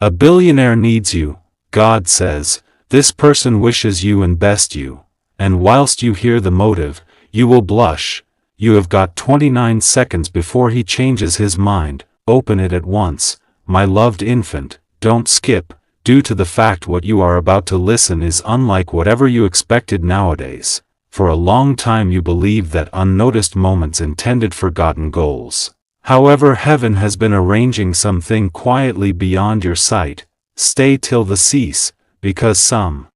A billionaire needs you, God says. This person wishes you and best you. And whilst you hear the motive, you will blush. You have got 29 seconds before he changes his mind. Open it at once. My loved infant, don't skip, due to the fact what you are about to listen is unlike whatever you expected nowadays. For a long time you believed that unnoticed moments intended forgotten goals. However, heaven has been arranging something quietly beyond your sight. Stay till the cease, because some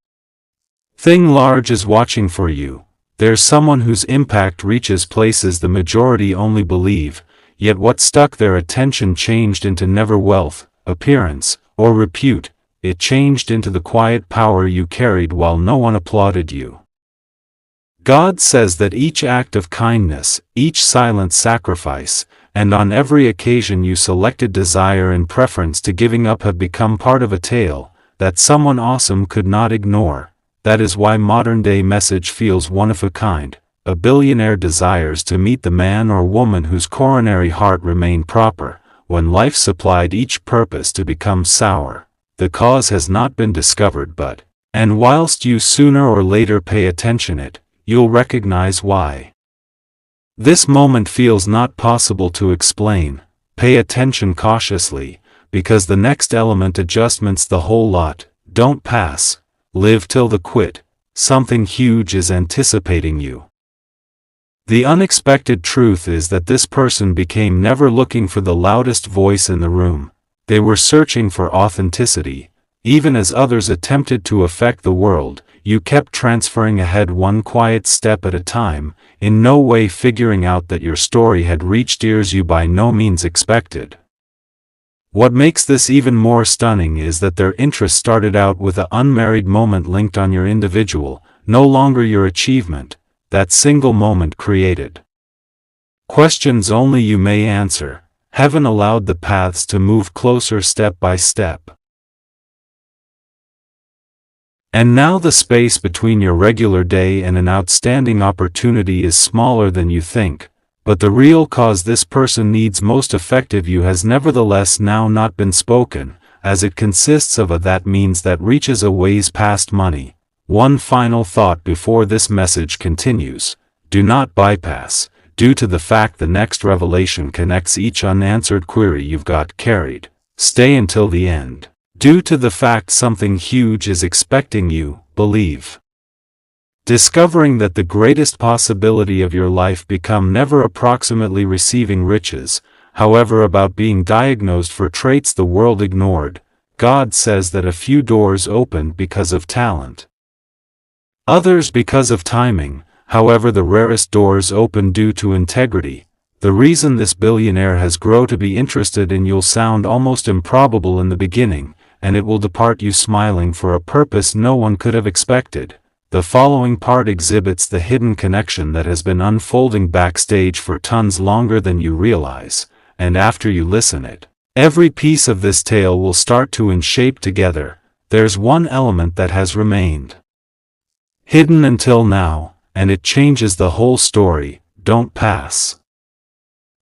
thing large is watching for you. There's someone whose impact reaches places the majority only believe, yet what stuck their attention changed into never wealth, appearance, or repute. It changed into the quiet power you carried while no one applauded you. God says that each act of kindness, each silent sacrifice, and on every occasion you selected desire and preference to giving up have become part of a tale that someone awesome could not ignore. That is why modern-day message feels one of a kind. A billionaire desires to meet the man or woman whose coronary heart remained proper, when life supplied each purpose to become sour. The cause has not been discovered but, and whilst you sooner or later pay attention you'll recognize why. This moment feels not possible to explain. Pay attention cautiously, because the next element adjustments the whole lot. Don't pass. Live till the quit. Something huge is anticipating you. The unexpected truth is that this person became never looking for the loudest voice in the room. They were searching for authenticity. Even as others attempted to affect the world, you kept transferring ahead one quiet step at a time, in no way figuring out that your story had reached ears you by no means expected. What makes this even more stunning is that their interest started out with an unmarried moment linked on your individual, no longer your achievement, that single moment created questions only you may answer. Heaven allowed the paths to move closer step by step. And now the space between your regular day and an outstanding opportunity is smaller than you think, but the real cause this person needs most effective you has nevertheless now not been spoken, as it consists of a that means that reaches a ways past money. One final thought before this message continues. Do not bypass, due to the fact the next revelation connects each unanswered query you've got carried. Stay until the end. Due to the fact something huge is expecting you, believe. Discovering that the greatest possibility of your life become never approximately receiving riches, however about being diagnosed for traits the world ignored. God says that a few doors opened because of talent. Others because of timing, however the rarest doors open due to integrity. The reason this billionaire has grown to be interested in you'll sound almost improbable in the beginning, and it will depart you smiling for a purpose no one could have expected. The following part exhibits the hidden connection that has been unfolding backstage for tons longer than you realize, and after you listen every piece of this tale will start to shape together. There's one element that has remained hidden until now, and it changes the whole story. Don't pass.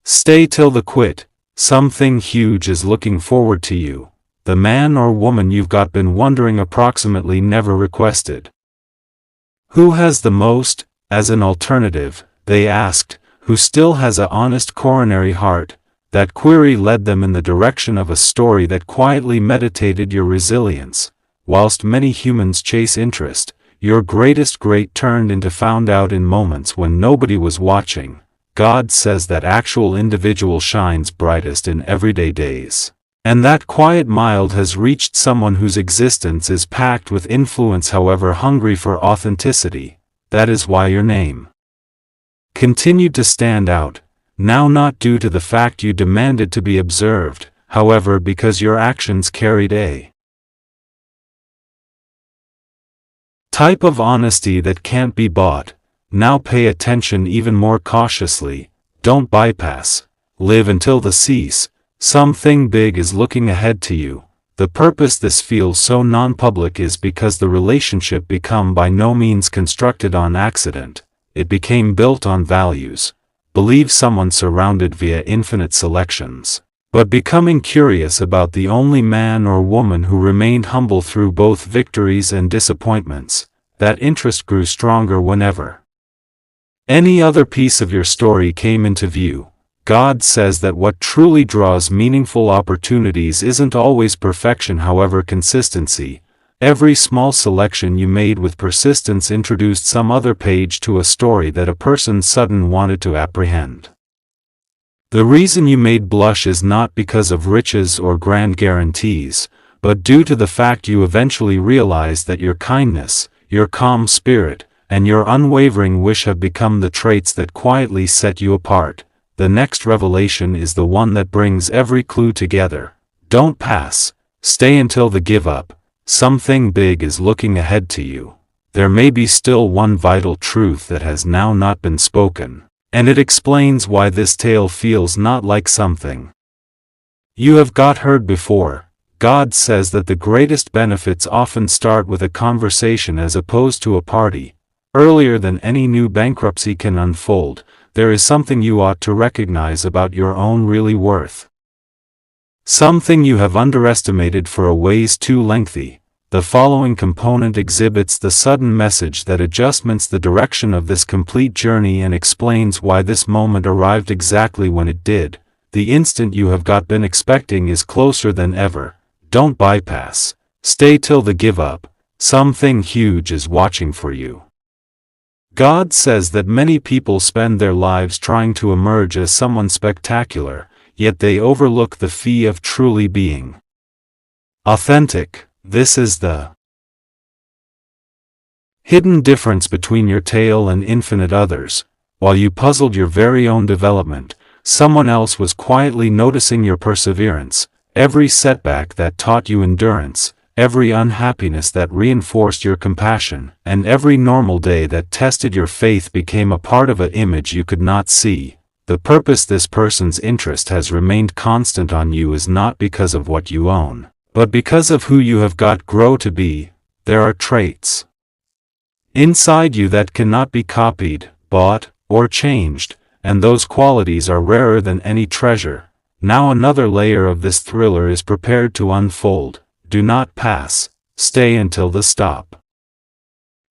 Stay till the quit. Something huge is looking forward to you. The man or woman you've got been wondering approximately never requested. Who has the most? As an alternative, they asked, who still has a honest coronary heart? That query led them in the direction of a story that quietly meditated your resilience. Whilst many humans chase interest, your greatest great turned into found out in moments when nobody was watching. God says that actual individual shines brightest in everyday days. And that quiet mild has reached someone whose existence is packed with influence however hungry for authenticity. That is why your name continued to stand out, now not due to the fact you demanded to be observed, however because your actions carried a type of honesty that can't be bought. Now pay attention even more cautiously. Don't bypass. Live until the cease. Something big is looking ahead to you. The purpose this feels so non-public is because the relationship become by no means constructed on accident. It became built on values. Believe someone surrounded via infinite selections. but becoming curious about the only man or woman who remained humble through both victories and disappointments, that interest grew stronger whenever any other piece of your story came into view. God says that what truly draws meaningful opportunities isn't always perfection, however consistency. Every small selection you made with persistence introduced some other page to a story that a person sudden wanted to apprehend. The reason you made blush is not because of riches or grand guarantees, but due to the fact you eventually realized that your kindness, your calm spirit, and your unwavering wish have become the traits that quietly set you apart. The next revelation is the one that brings every clue together. Don't pass. Stay until the give up. Something big is looking ahead to you. There may be still one vital truth that has now not been spoken, and it explains why this tale feels not like something you have got heard before. God says that the greatest benefits often start with a conversation as opposed to a party. Earlier than any new bankruptcy can unfold, there is something you ought to recognize about your own really worth. Something you have underestimated for a ways too lengthy. The following component exhibits the sudden message that adjusts the direction of this complete journey and explains why this moment arrived exactly when it did. The instant you have been expecting is closer than ever. Don't bypass. Stay till the give up. Something huge is watching for you. God says that many people spend their lives trying to emerge as someone spectacular, yet they overlook the fee of truly being authentic. This is the hidden difference between your tale and infinite others. While you puzzled your very own development, someone else was quietly noticing your perseverance. Every setback that taught you endurance, every unhappiness that reinforced your compassion, and every normal day that tested your faith became a part of an image you could not see. The purpose this person's interest has remained constant on you is not because of what you own, but because of who you have grow to be. There are traits inside you that cannot be copied, bought, or changed, and those qualities are rarer than any treasure. Now another layer of this thriller is prepared to unfold. Do not pass. Stay until the stop.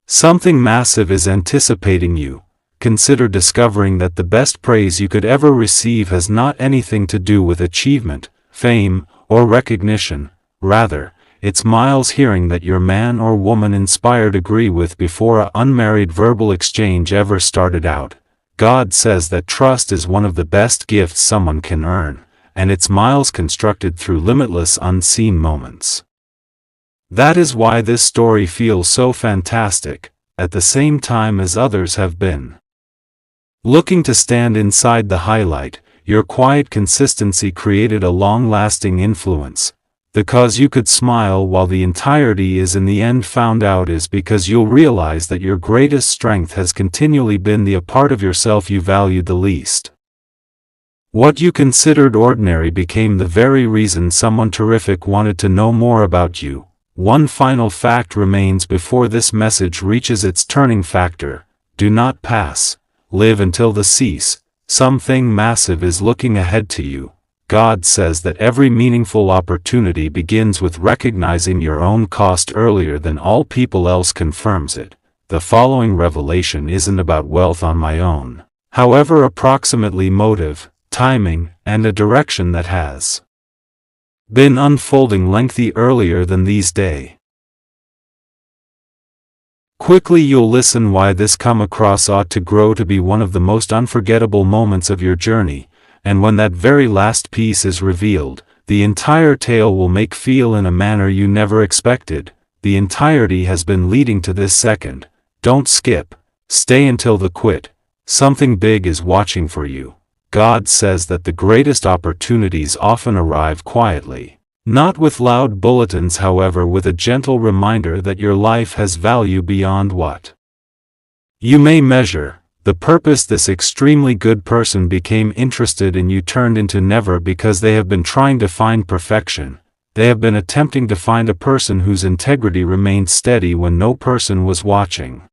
Something massive is anticipating you. Consider discovering that the best praise you could ever receive has not anything to do with achievement, fame, or recognition. Rather, it's miles hearing that your man or woman inspired agree with before an unmarried verbal exchange ever started out. God says that trust is one of the best gifts someone can earn, and it's miles constructed through limitless unseen moments. That is why this story feels so fantastic, at the same time as others have been looking to stand inside the highlight. Your quiet consistency created a long-lasting influence. The cause you could smile while the entirety is in the end found out is because you'll realize that your greatest strength has continually been the part of yourself you valued the least. What you considered ordinary became the very reason someone terrific wanted to know more about you. One final fact remains before this message reaches its turning factor. Do not pass. Live until the cease. Something massive is looking ahead to you. God says that every meaningful opportunity begins with recognizing your own cost earlier than all people else confirms it. The following revelation isn't about wealth on my own, however approximately motive, timing, and a direction that has been unfolding lengthy earlier than these days. Quickly you'll listen why this come across ought to grow to be one of the most unforgettable moments of your journey, and when that very last piece is revealed, the entire tale will make feel in a manner you never expected. The entirety has been leading to this second. Don't skip. Stay until the quit. Something big is watching for you. God says that the greatest opportunities often arrive quietly. Not with loud bulletins, however, with a gentle reminder that your life has value beyond what you may measure. The purpose this extremely good person became interested in you turned into never because they have been trying to find perfection. They have been attempting to find a person whose integrity remained steady when no person was watching.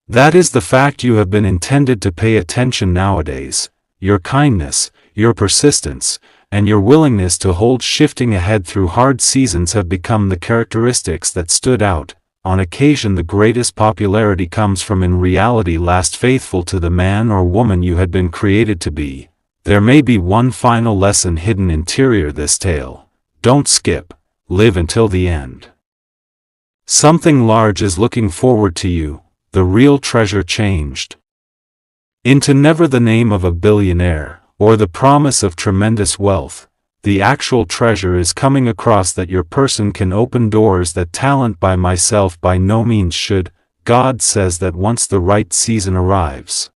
That is the fact you have been intended to pay attention nowadays. Your kindness, your persistence, and your willingness to hold shifting ahead through hard seasons have become the characteristics that stood out. On occasion the greatest popularity comes from in reality last faithful to the man or woman you had been created to be. There may be one final lesson hidden interior this tale. Don't skip, live until the end. Something large is looking forward to you, the real treasure changed into never the name of a billionaire, or the promise of tremendous wealth. The actual treasure is coming across that your person can open doors that talent by myself by no means should. God says that once the right season arrives,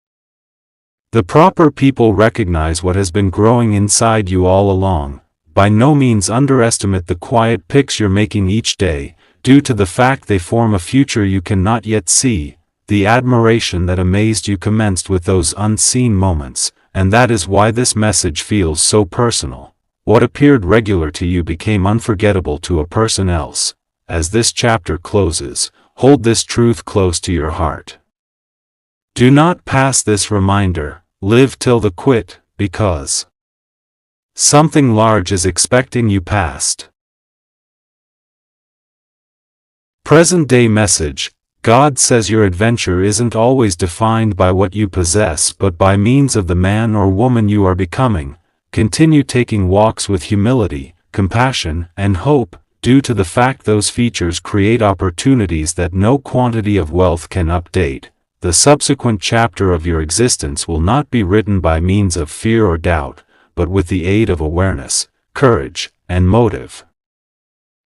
the proper people recognize what has been growing inside you all along. By no means underestimate the quiet picks you're making each day, due to the fact they form a future you cannot yet see. The admiration that amazed you commenced with those unseen moments, and that is why this message feels so personal. What appeared regular to you became unforgettable to a person else. As this chapter closes, hold this truth close to your heart. Do not pass this reminder, live till the quit, because something large is expecting you past. Present-day message. God says your adventure isn't always defined by what you possess but by means of the man or woman you are becoming. Continue taking walks with humility, compassion, and hope, due to the fact those features create opportunities that no quantity of wealth can update. The subsequent chapter of your existence will not be written by means of fear or doubt, but with the aid of awareness, courage, and motive.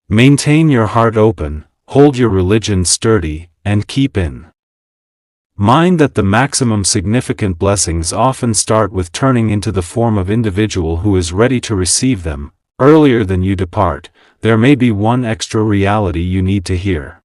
Maintain your heart open, hold your religion sturdy, and keep in mind that the maximum significant blessings often start with turning into the form of individual who is ready to receive them. Earlier than you depart, there may be one extra reality you need to hear.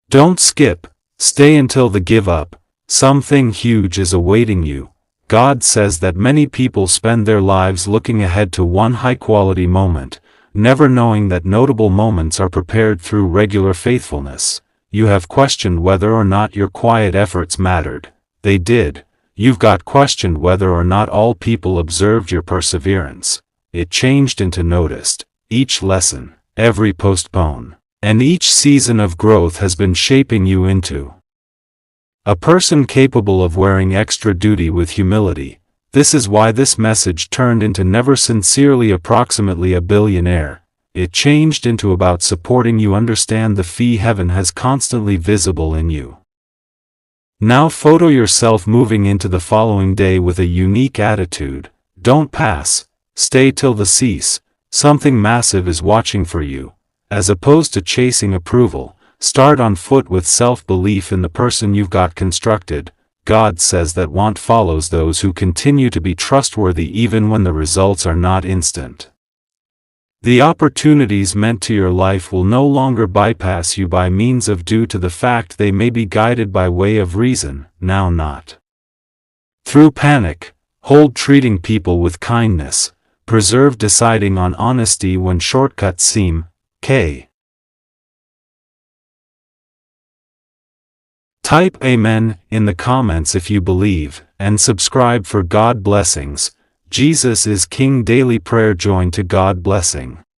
Don't skip, stay until the give up. Something huge is awaiting you. God says that many people spend their lives looking ahead to one high-quality moment, never knowing that notable moments are prepared through regular faithfulness. You have questioned whether or not your quiet efforts mattered. They did. You've got questioned whether or not all people observed your perseverance. It changed into noticed. Each lesson, every postpone, and each season of growth has been shaping you into a person capable of wearing extra duty with humility. This is why this message turned into never sincerely approximately a billionaire. It changed into about supporting you understand the fee heaven has constantly visible in you. Now photo yourself moving into the following day with a unique attitude. Don't pass, stay till the cease. Something massive is watching for you. As opposed to chasing approval, start on foot with self-belief in the person you've got constructed. God says that want follows those who continue to be trustworthy even when the results are not instant. The opportunities meant to your life will no longer bypass you by means of due to the fact they may be guided by way of reason, now not through panic. Hold treating people with kindness. Preserve deciding on honesty when shortcuts seem. Type Amen in the comments if you believe, and subscribe for God blessings. Jesus is King. Daily prayer. Join to God blessing.